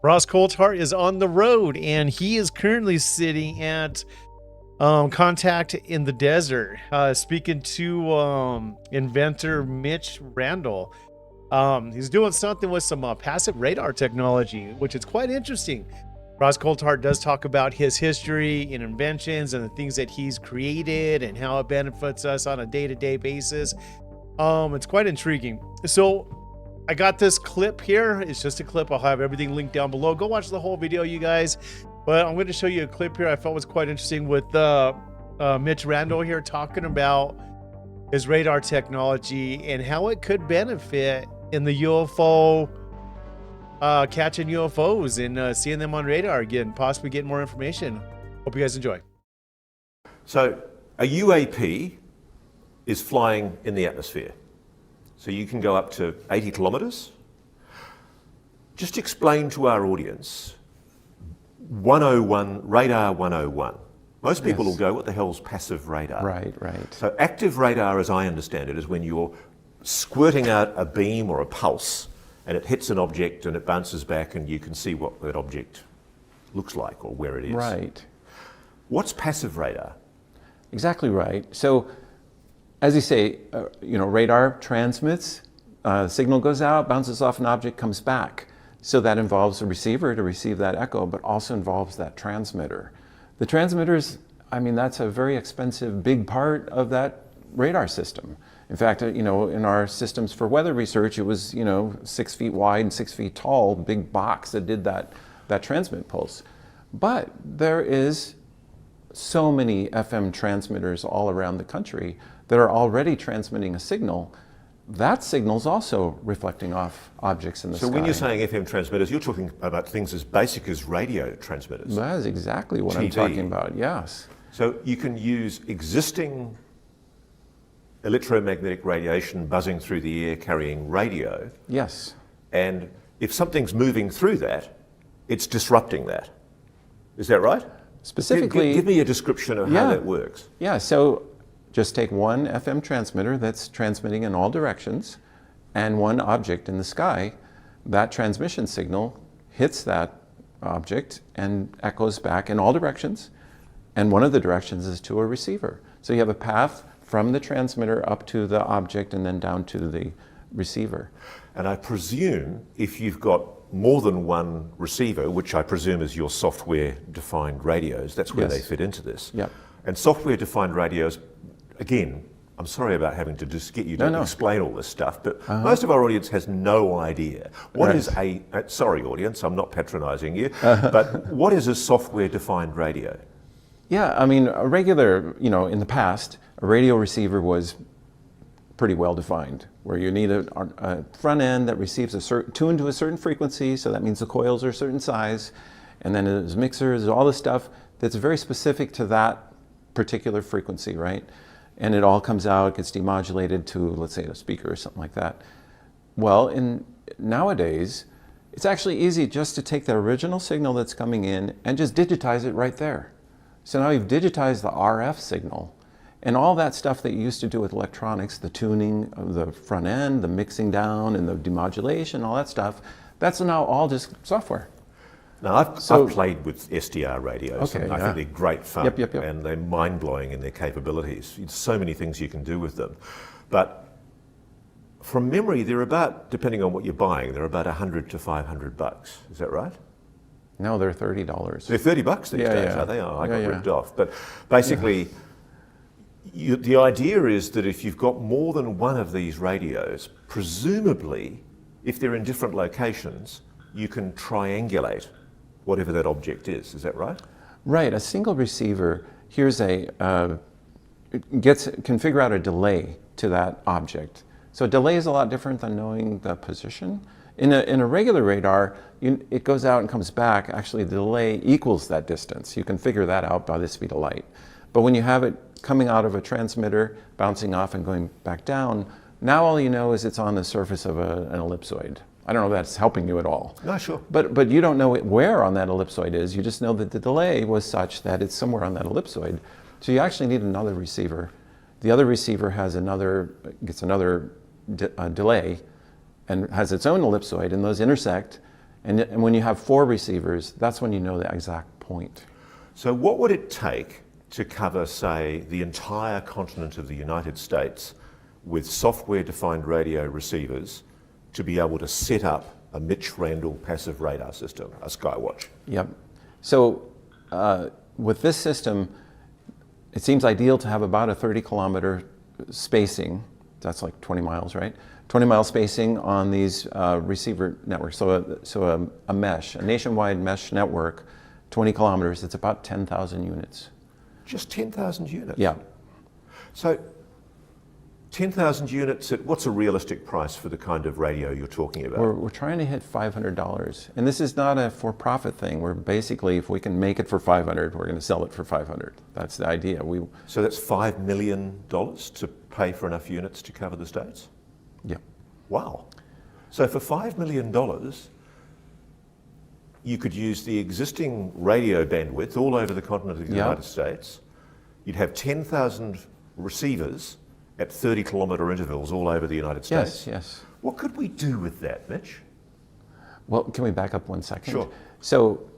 Ross Coulthart is on the road, and he is currently sitting at Contact in the Desert, speaking to inventor Mitch Randall. He's doing something with some passive radar technology, which is quite interesting. Ross Coulthart does talk about his history and inventions and the things that he's created and how it benefits us on a day-to-day basis. It's quite intriguing. So I got this clip here. It's just a clip. I'll have everything linked down below. Go watch the whole video, you guys. But I'm going to show you a clip here I felt was quite interesting with Mitch Randall here talking about his radar technology and how it could benefit in the UFO, catching UFOs and seeing them on radar again, possibly getting more information. Hope you guys enjoy. So a UAP is flying in the atmosphere. So you can go up to 80 kilometres. Just explain to our audience 101, radar 101. Most people will go, what the hell's passive radar? Right. So active radar, as I understand it, is when you're squirting out a beam or a pulse and it hits an object and it bounces back and you can see what that object looks like or where it is. Right. What's passive radar? Exactly right. So, as you say, radar transmits, signal goes out, bounces off an object, comes back. So that involves a receiver to receive that echo, but also involves that transmitter. The transmitters, that's a very expensive, big part of that radar system. In fact, in our systems for weather research, it was, 6 feet wide and 6 feet tall, big box that did that transmit pulse. But there is so many FM transmitters all around the country that are already transmitting a signal. That signal's also reflecting off objects in the sky. So when you're saying FM transmitters, you're talking about things as basic as radio transmitters. That is exactly what I'm talking about, yes. So you can use existing electromagnetic radiation buzzing through the air carrying radio. Yes. And if something's moving through that, it's disrupting that. Is that right? Specifically, give me a description of how that works. Yeah, so just take one FM transmitter that's transmitting in all directions and one object in the sky. That transmission signal hits that object and echoes back in all directions. And one of the directions is to a receiver. So you have a path from the transmitter up to the object and then down to the receiver. And I presume if you've got more than one receiver, which I presume is your software-defined radios, that's where they fit into this. Yep. And software-defined radios, again, I'm sorry about having to just get you to explain all this stuff, but most of our audience has no idea. What is sorry audience, I'm not patronising you, but what is a software-defined radio? Yeah, a regular, in the past, a radio receiver was pretty well defined, where you need a front end that receives tuned to a certain frequency, so that means the coils are a certain size, and then there's mixers, all this stuff that's very specific to that particular frequency, right? And it all comes out, gets demodulated to, let's say, a speaker or something like that. Well, nowadays, it's actually easy just to take the original signal that's coming in and just digitize it right there. So now you've digitized the RF signal, and all that stuff that you used to do with electronics, the tuning of the front end, the mixing down and the demodulation, all that stuff, that's now all just software. Now, I've played with SDR radios, and I think they're great fun, Yep. and they're mind-blowing in their capabilities. There's so many things you can do with them. But from memory, they're about, depending on what you're buying, they're about $100 to $500. Is that right? No, they're $30. They're $30 these days, are they? Oh, I got ripped off. But basically, the idea is that if you've got more than one of these radios, presumably, if they're in different locations, you can triangulate whatever that object is. Is that right? Right. A single receiver can figure out a delay to that object. So delay is a lot different than knowing the position. In a regular radar, it goes out and comes back. Actually, the delay equals that distance. You can figure that out by the speed of light. But when you have it coming out of a transmitter, bouncing off and going back down, now all you know is it's on the surface of an ellipsoid. I don't know if that's helping you at all. No, sure. But you don't know where on that ellipsoid is. You just know that the delay was such that it's somewhere on that ellipsoid. So you actually need another receiver. The other receiver gets another delay and has its own ellipsoid, and those intersect, And when you have 4 receivers, that's when you know the exact point. So what would it take to cover, say, the entire continent of the United States with software-defined radio receivers to be able to set up a Mitch Randall passive radar system, a Skywatch? Yep. So with this system, it seems ideal to have about a 30-kilometer spacing. That's like 20 miles, right? 20-mile spacing on these receiver networks. So a mesh, a nationwide mesh network, 20 kilometers, it's about 10,000 units. Just 10,000 units? Yeah. So 10,000 units at what's a realistic price for the kind of radio you're talking about? We're trying to hit $500. And this is not a for-profit thing. We're basically, if we can make it for 500, we're going to sell it for 500. That's the idea. So that's $5 million to pay for enough units to cover the States? Yeah. Wow. So for $5 million, you could use the existing radio bandwidth all over the continent of the United States. You'd have 10,000 receivers at 30-kilometer intervals all over the United States. Yes, yes. What could we do with that, Mitch? Well, can we back up 1 second? Sure. So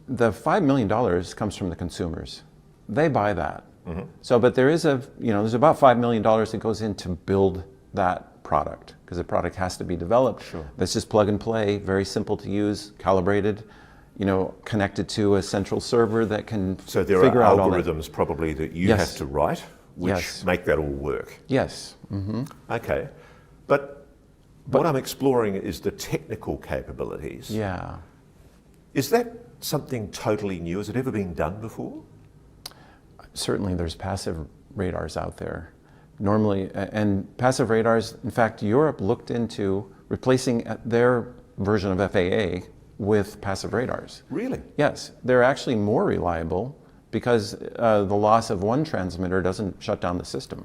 the $5 million comes from the consumers. They buy that. Mm-hmm. So, but there is there's about $5 million that goes in to build that product, because the product has to be developed. Sure. That's just plug and play, very simple to use, calibrated, connected to a central server that can So there figure are out all that. algorithms probably that you Yes. have to write, which Yes. make that all work. Yes. Mm-hmm. Okay. But what I'm exploring is the technical capabilities. Yeah. Is that something totally new? Has it ever been done before? Certainly there's passive radars out there. Normally, and passive radars, in fact, Europe looked into replacing their version of FAA with passive radars. Really? Yes, they're actually more reliable because the loss of one transmitter doesn't shut down the system.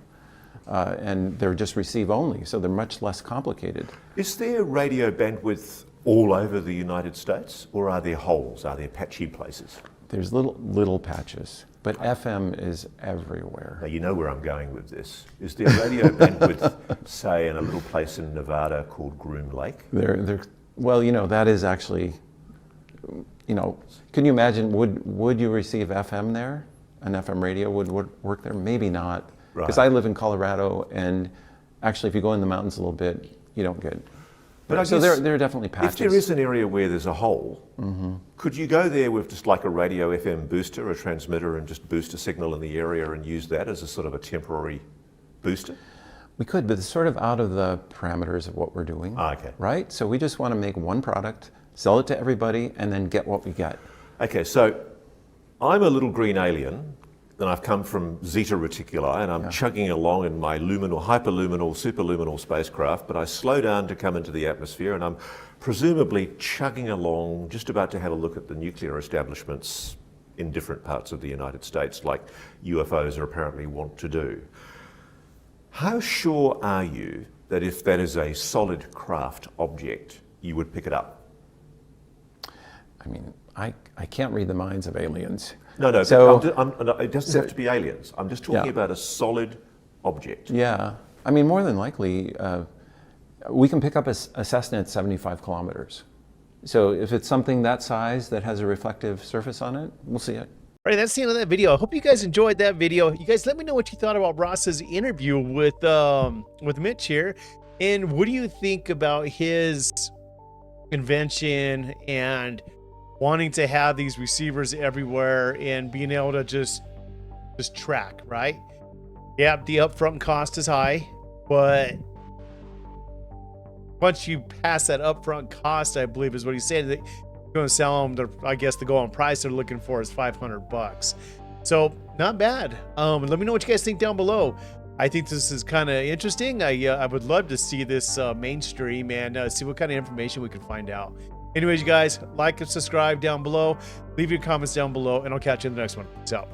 And they're just receive only, so they're much less complicated. Is there radio bandwidth all over the United States, or are there holes? Are there patchy places? There's little patches, but FM is everywhere. Now, you know where I'm going with this. Is there radio bandwidth, say, in a little place in Nevada called Groom Lake? Well, that is actually, can you imagine, would you receive FM there? An FM radio would work there? Maybe not. Because I live in Colorado, and actually if you go in the mountains a little bit, you don't get. But so there are definitely patches. If there is an area where there's a hole, could you go there with just like a radio FM booster, a transmitter, and just boost a signal in the area and use that as a sort of a temporary booster? We could, but it's sort of out of the parameters of what we're doing. Okay. Right? So we just want to make one product, sell it to everybody, and then get what we get. Okay, so I'm a little green alien, and I've come from Zeta Reticuli, and I'm chugging along in my luminal, hyperluminal, superluminal spacecraft, but I slow down to come into the atmosphere, and I'm presumably chugging along, just about to have a look at the nuclear establishments in different parts of the United States, like UFOs are apparently want to do. How sure are you that if that is a solid craft object, you would pick it up? I mean, I can't read the minds of aliens. No, So- it doesn't have to be aliens. I'm just talking about a solid object. Yeah. I mean, more than likely, we can pick up a Cessna at 75 kilometers. So if it's something that size that has a reflective surface on it, we'll see it. All right, that's the end of that video. I hope you guys enjoyed that video. You guys let me know what you thought about Ross's interview with Mitch here. And what do you think about his invention and wanting to have these receivers everywhere and being able to just track, right? Yeah, the upfront cost is high, but once you pass that upfront cost, I believe is what he said, that you're going to sell them. I guess the going price they're looking for is $500. So not bad. Let me know what you guys think down below. I think this is kind of interesting. I would love to see this mainstream and see what kind of information we can find out. Anyways, you guys, like and subscribe down below. Leave your comments down below, and I'll catch you in the next one. Peace out.